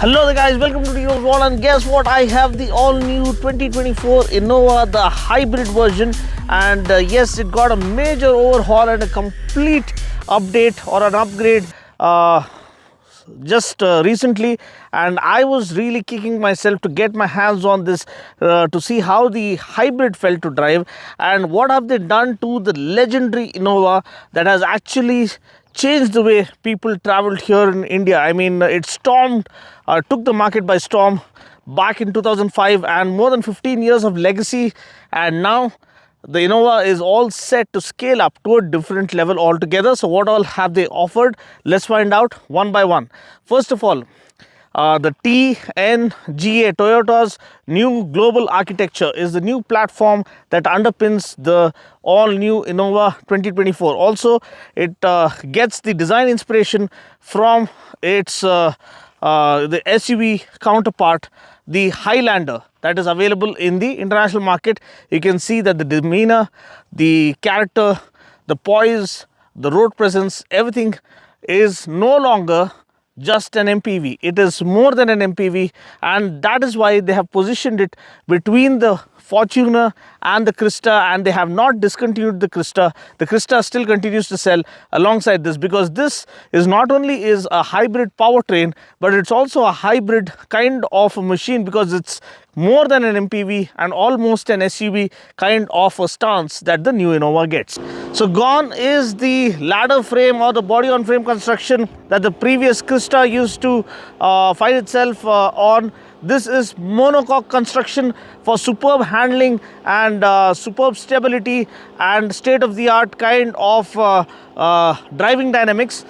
Hello there guys, welcome to the overhaul, and guess what? I have the all new 2024 Innova, the hybrid version, and yes, it got a major overhaul and a complete update or an upgrade just recently, and I was really kicking myself to get my hands on this to see how the hybrid felt to drive and what have they done to the legendary Innova that has actually changed the way people traveled here in India. I mean, it took the market by storm back in 2005, and more than 15 years of legacy, and now the Innova is all set to scale up to a different level altogether. So what all have they offered? Let's find out one by one. First of all, the TNGA, Toyota's new global architecture, is the new platform that underpins the all-new Innova 2024. Also, it gets the design inspiration from its the SUV counterpart, the Highlander, that is available in the international market. You can see that the demeanor, the character, the poise, the road presence, everything is no longer just an MPV. It is more than an MPV, and that is why they have positioned it between the Fortuner and the Crista, and they have not discontinued the Crista. The Crista still continues to sell alongside this, because this is not only is a hybrid powertrain, but it's also a hybrid kind of a machine, because it's more than an MPV and almost an SUV kind of a stance that the new Innova gets. So gone is the ladder frame or the body on frame construction that the previous Crista used to find itself on. This is monocoque construction for superb handling and superb stability and state-of-the-art kind of driving dynamics.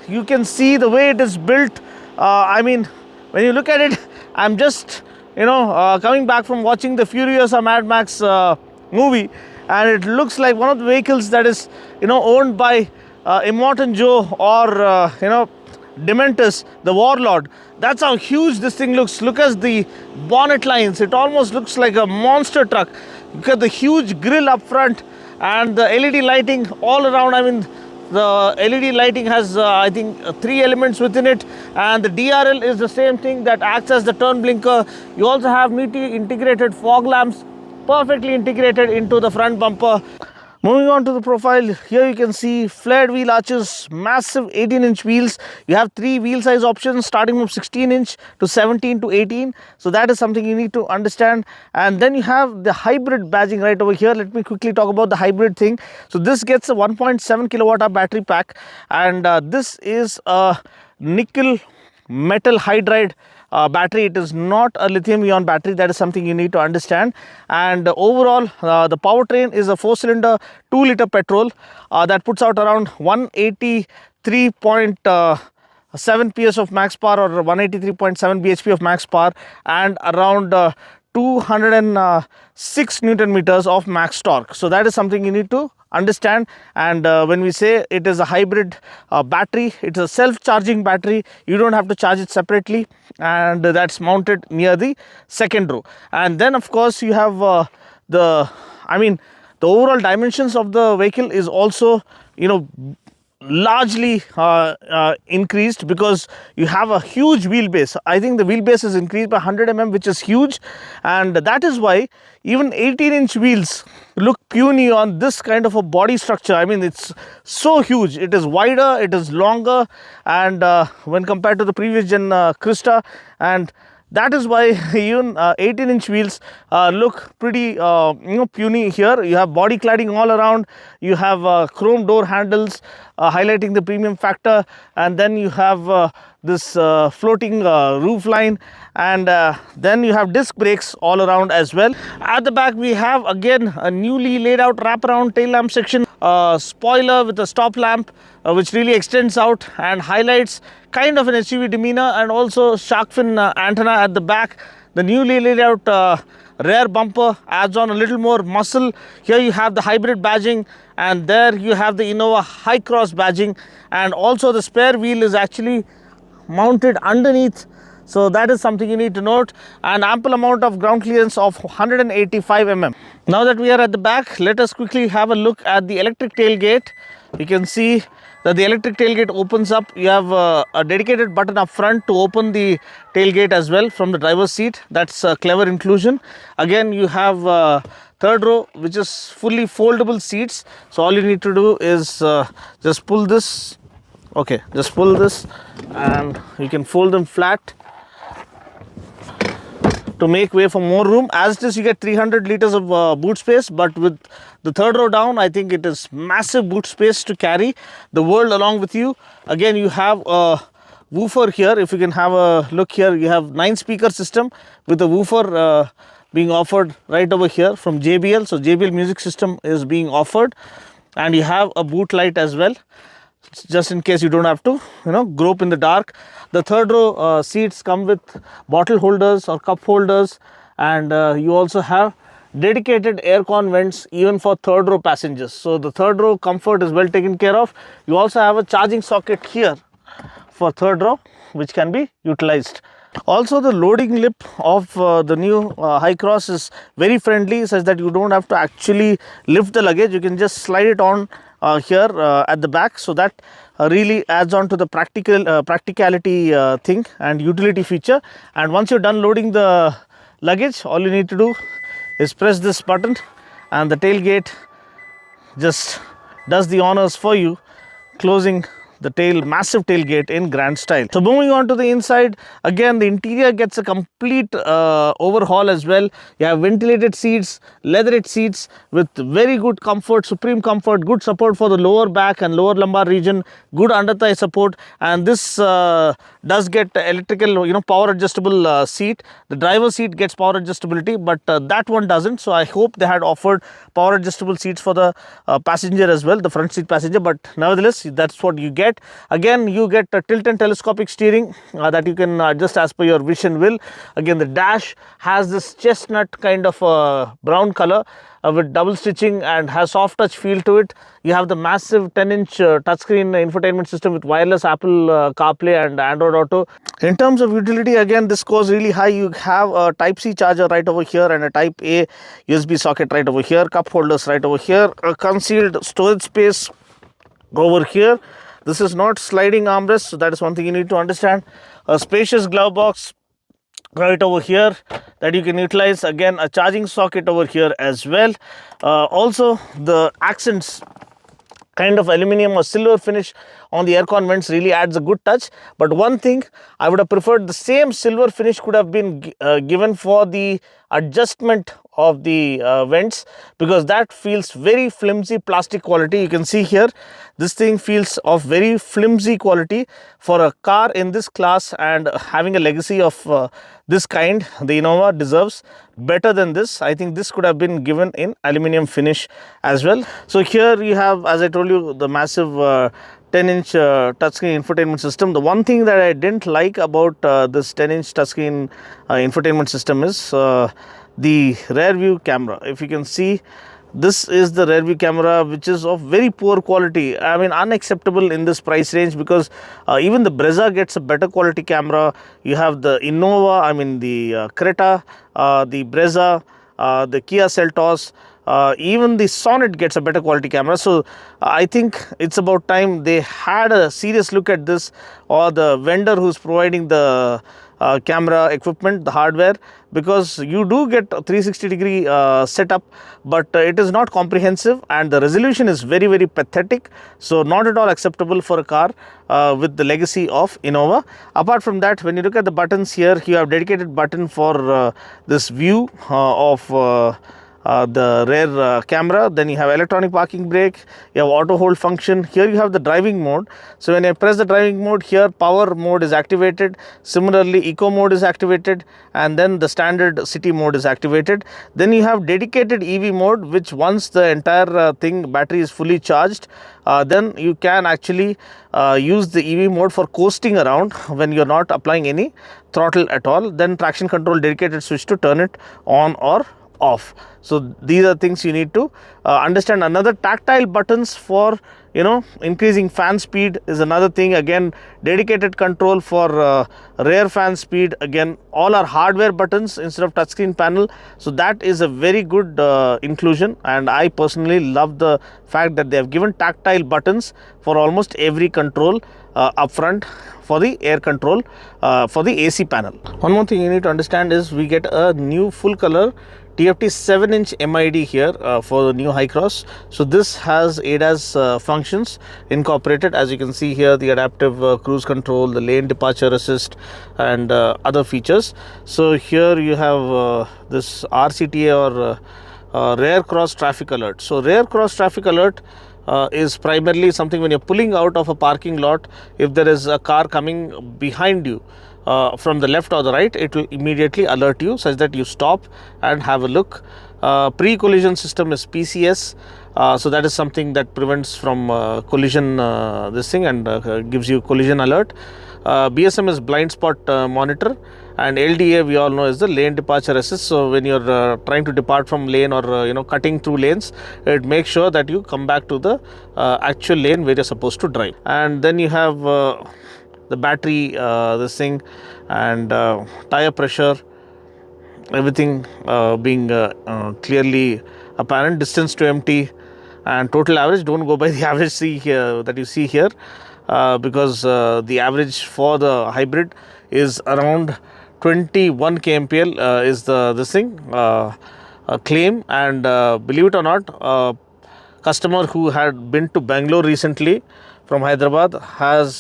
You can see the way it is built. I mean, when you look at it, I'm just coming back from watching the Furiosa Mad Max movie, and it looks like one of the vehicles that is owned by Immortan Joe or Dementus, the warlord. That's how huge this thing looks. Look at the bonnet lines. It almost looks like a monster truck. Look at the huge grille up front and the LED lighting all around. I mean, the LED lighting has I think 3 elements within it, and the DRL is the same thing that acts as the turn blinker. You also have neatly integrated fog lamps, perfectly integrated into the front bumper. Moving on to the profile, here you can see flared wheel arches, massive 18-inch wheels. You have 3 wheel size options starting from 16-inch to 17 to 18. So that is something you need to understand. And then you have the hybrid badging right over here. Let me quickly talk about the hybrid thing. So this gets a 1.7 kilowatt hour battery pack, and this is a nickel metal hydride battery. It is not a lithium ion battery. That is something you need to understand. And overall, the powertrain is a 4-cylinder 2-liter petrol that puts out around 183.7 PS of max power, or 183.7 bhp of max power, and around 206 Newton meters of max torque. So that is something you need to understand. And when we say it is a hybrid battery, it's a self-charging battery. You don't have to charge it separately, and that's mounted near the second row. And then of course you have the overall dimensions of the vehicle is also largely increased, because you have a huge wheelbase. I think the wheelbase is increased by 100 mm, which is huge, and that is why even 18-inch wheels look puny on this kind of a body structure. I mean, it's so huge. It is wider, it is longer, and when compared to the previous gen Crista, and that is why even 18-inch wheels look pretty puny here. You have body cladding all around. You have chrome door handles highlighting the premium factor, and then you have this floating roof line, and then you have disc brakes all around as well. At the back we have again a newly laid out wraparound tail lamp section, spoiler with a stop lamp which really extends out and highlights kind of an SUV demeanor, and also shark fin antenna at the back. The newly laid out rear bumper adds on a little more muscle. Here you have the hybrid badging, and there you have the Innova Hycross badging, and also the spare wheel is actually mounted underneath. So that is something you need to note. An ample amount of ground clearance of 185 mm. Now that we are at the back, let us quickly have a look at the electric tailgate. You can see that the electric tailgate opens up. You have a dedicated button up front to open the tailgate as well from the driver's seat. That's a clever inclusion. Again, you have third row, which is fully foldable seats. So all you need to do is just pull this. Okay, just pull this and you can fold them flat to make way for more room. As it is, you get 300 liters of boot space, but with the third row down, I think it is massive boot space to carry the world along with you. Again, you have a woofer here. If you can have a look here, you have 9 speaker system with a woofer being offered right over here from JBL. So JBL music system is being offered, and you have a boot light as well, just in case you don't have to grope in the dark. The third row seats come with bottle holders or cup holders, and you also have dedicated aircon vents even for third row passengers. So the third row comfort is well taken care of. You also have a charging socket here for third row, which can be utilized. Also, the loading lip of the new Hycross is very friendly, such that you don't have to actually lift the luggage. You can just slide it on here at the back, so that really adds on to the practicality thing and utility feature. And once you're done loading the luggage, all you need to do is press this button and the tailgate just does the honors for you, closing the massive tailgate in grand style. So moving on to the inside, again the interior gets a complete overhaul as well. You have ventilated seats, leatherette seats with very good comfort, supreme comfort, good support for the lower back and lower lumbar region, good under thigh support, and this does get electrical power adjustable seat. The driver's seat gets power adjustability, but that one doesn't. So I hope they had offered power adjustable seats for the passenger as well, the front seat passenger, but nevertheless that's what you get. Again, you get a tilt and telescopic steering that you can adjust as per your wish and will. Again, the dash has this chestnut kind of brown color with double stitching and has soft touch feel to it. You have the massive 10-inch touchscreen infotainment system with wireless Apple CarPlay and Android Auto. In terms of utility, again this goes really high. You have a Type-C charger right over here and a Type-A USB socket right over here, cup holders right over here, a concealed storage space over here. This is not sliding armrest, so that is one thing you need to understand. A spacious glove box right over here that you can utilize. Again, a charging socket over here as well. Also, the accents kind of aluminum or silver finish on the aircon vents really adds a good touch. But one thing I would have preferred, the same silver finish could have been given for the adjustment of the vents, because that feels very flimsy plastic quality. You can see here this thing feels of very flimsy quality for a car in this class, and having a legacy of this kind, the Innova deserves better than this. I think this could have been given in aluminum finish as well. So here you have, as I told you, the massive 10-inch touchscreen infotainment system. The one thing that I didn't like about this 10-inch touchscreen infotainment system is the rear view camera. If you can see, this is the rear view camera, which is of very poor quality. I mean, unacceptable in this price range, because even the Brezza gets a better quality camera. You have the Innova, I mean the Creta, the Brezza, the Kia Seltos, even the Sonnet gets a better quality camera. So I think it's about time they had a serious look at this, or the vendor who's providing the camera equipment, the hardware, because you do get a 360-degree setup, but it is not comprehensive, and the resolution is very, very pathetic. So not at all acceptable for a car with the legacy of Innova. Apart from that, when you look at the buttons here, you have dedicated button for this view of the rear camera. Then you have electronic parking brake, you have auto hold function. Here you have the driving mode. So when I press the driving mode, here power mode is activated, similarly eco mode is activated, and then the standard city mode is activated. Then you have dedicated EV mode, which once the entire battery is fully charged, then you can actually use the EV mode for coasting around when you're not applying any throttle at all. Then traction control dedicated switch to turn it on or off. So these are things you need to understand. Another, tactile buttons for increasing fan speed is another thing. Again, dedicated control for rear fan speed. Again, all are hardware buttons instead of touchscreen panel. So that is a very good inclusion, and I personally love the fact that they have given tactile buttons for almost every control up front for the air control for the AC panel. One more thing you need to understand is we get a new full color TFT 7-inch MID here for the new Hycross. So this has ADAS functions incorporated. As you can see here, the adaptive cruise control, the lane departure assist, and other features. So here you have this RCTA or rear cross traffic alert. So rear cross traffic alert is primarily something when you're pulling out of a parking lot. If there is a car coming behind you from the left or the right, it will immediately alert you such that you stop and have a look. Pre-collision system is PCS, so that is something that prevents from collision this thing and gives you collision alert. BSM is blind spot monitor, and LDA we all know is the lane departure assist. So when you're trying to depart from lane or cutting through lanes, it makes sure that you come back to the actual lane where you're supposed to drive. And then you have the battery this thing, and tire pressure, everything being clearly apparent. Distance to empty and total average. Don't go by the average that you see here, because the average for the hybrid is around 21 kmpl is this thing claim. And believe it or not, customer who had been to Bangalore recently from Hyderabad has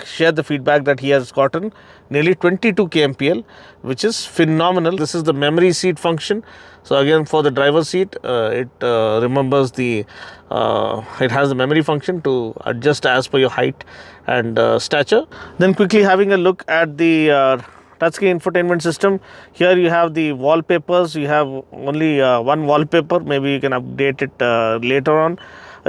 shared the feedback that he has gotten nearly 22 kmpl, which is phenomenal. This is the memory seat function. So again, for the driver's seat, it remembers it has the memory function to adjust as per your height and stature. Then quickly having a look at the touchscreen infotainment system. Here you have the wallpapers. You have only one wallpaper. Maybe you can update it later on.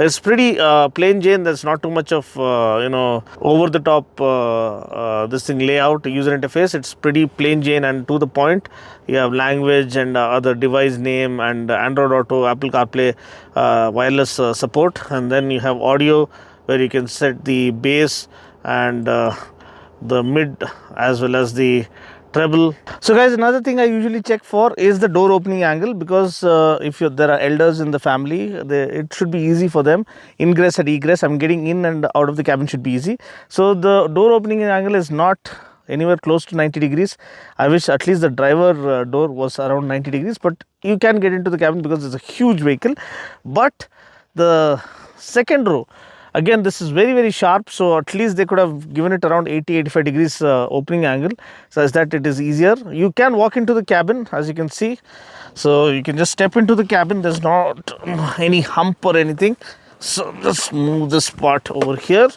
It's pretty plain Jane. There's not too much of over the top this thing layout, user interface. It's pretty plain Jane and to the point. You have language and other device name and Android Auto, Apple CarPlay, wireless support, and then you have audio where you can set the bass and the mid as well as the treble. So guys, another thing I usually check for is the door opening angle, because if there are elders in the family, it should be easy for them. Ingress and egress, I'm getting in and out of the cabin should be easy. So the door opening angle is not anywhere close to 90 degrees. I wish at least the driver door was around 90 degrees, but you can get into the cabin because it's a huge vehicle. But the second row, again, this is very sharp, so at least they could have given it around 80-85 degrees opening angle such that it is easier. You can walk into the cabin, as you can see. So you can just step into the cabin. There's not any hump or anything. So just move this part over here,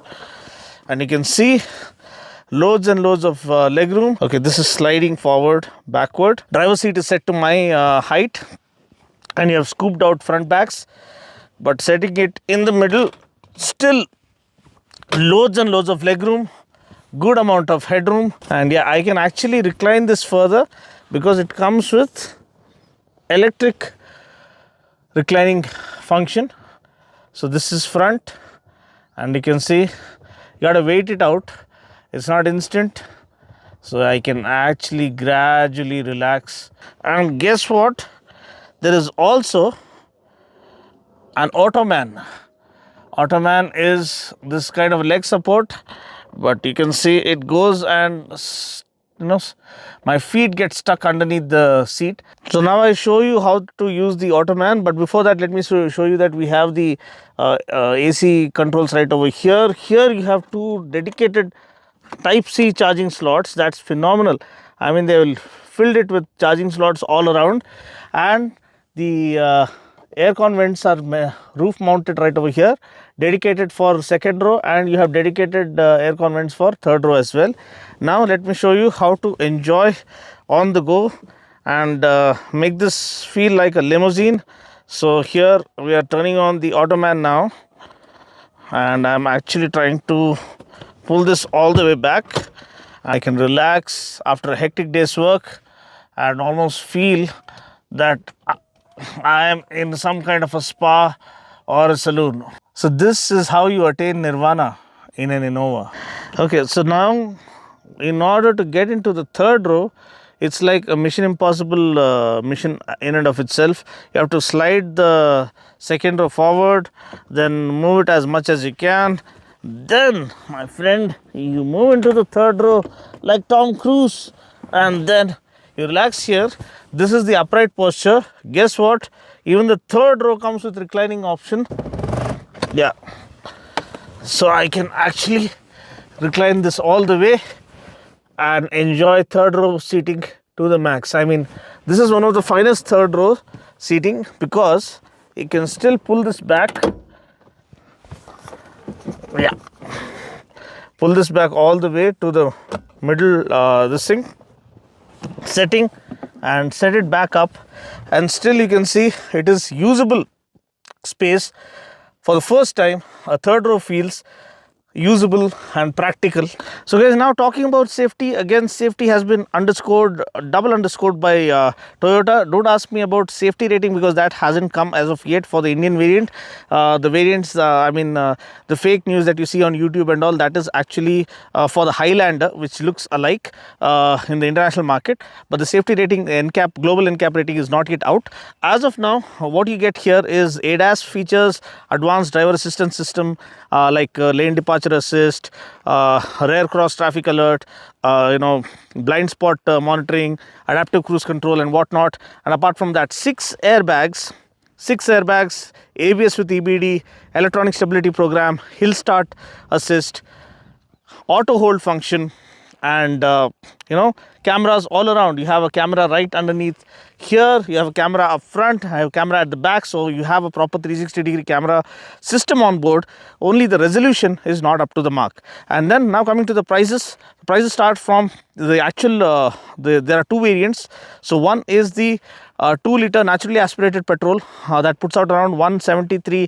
and you can see loads and loads of leg room. Okay, this is sliding forward, backward. Driver seat is set to my height, and you have scooped out front backs, but setting it in the middle, still loads and loads of leg room, good amount of headroom. And yeah, I can actually recline this further because it comes with electric reclining function. So this is front, and you can see you got to wait it out. It's not instant, so I can actually gradually relax. And guess what, there is also an Automan. Automan is this kind of leg support, but you can see it goes and my feet get stuck underneath the seat. So now I show you how to use the Automan, but before that, let me show you that we have the AC controls right over here. Here you have two dedicated Type-C charging slots. That's phenomenal. I mean, they will filled it with charging slots all around, and the aircon vents are roof mounted right over here, dedicated for second row, and you have dedicated aircon vents for third row as well. Now let me show you how to enjoy on the go and make this feel like a limousine. So here we are turning on the Automan now, and I'm actually trying to pull this all the way back. I can relax after a hectic day's work and almost feel that I am in some kind of a spa or a saloon. So this is how you attain nirvana in an Innova. Okay, so now in order to get into the third row, it's like a mission impossible mission in and of itself. You have to slide the second row forward, then move it as much as you can. Then, my friend, you move into the third row like Tom Cruise, and then you relax here. This is the upright posture. Guess what? Even the third row comes with reclining option. Yeah, so I can actually recline this all the way and enjoy third row seating to the max. I mean, this is one of the finest third row seating because you can still pull this back. Yeah, pull this back all the way to the middle this thing setting and set it back up, and still you can see it is usable space. For the first time, a third row feels usable and practical. So guys, now talking about safety, again safety has been underscored, double underscored by Toyota. Don't ask me about safety rating because that hasn't come as of yet for the Indian variant. The variants, the fake news that you see on YouTube and all, that is actually for the Highlander, which looks alike in the international market, but the safety rating, NCAP, global NCAP rating is not yet out. As of now, what you get here is ADAS features, advanced driver assistance system, like lane departure assist, rear cross traffic alert, blind spot monitoring, adaptive cruise control and whatnot. And apart from that, six airbags, ABS with EBD, electronic stability program, hill start assist, auto hold function, and cameras all around. You have a camera right underneath here, you have a camera up front, I have a camera at the back, so you have a proper 360-degree camera system on board. Only the resolution is not up to the mark. And then now coming to the prices start from the actual there are two variants. So one is the 2-liter naturally aspirated petrol that puts out around 173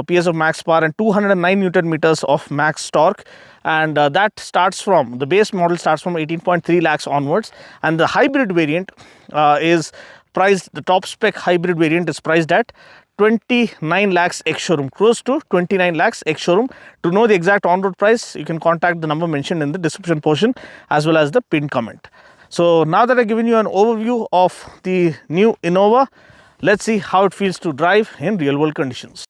PS of max power and 209 Newton meters of max torque, and that starts from, the base model starts from 18.3 lakhs onwards. And the hybrid variant is priced, the top spec hybrid variant is priced at 29 lakhs ex showroom, close to 29 lakhs ex showroom. To know the exact on-road price, you can contact the number mentioned in the description portion as well as the pinned comment. So now that I've given you an overview of the new Innova, let's see how it feels to drive in real world conditions.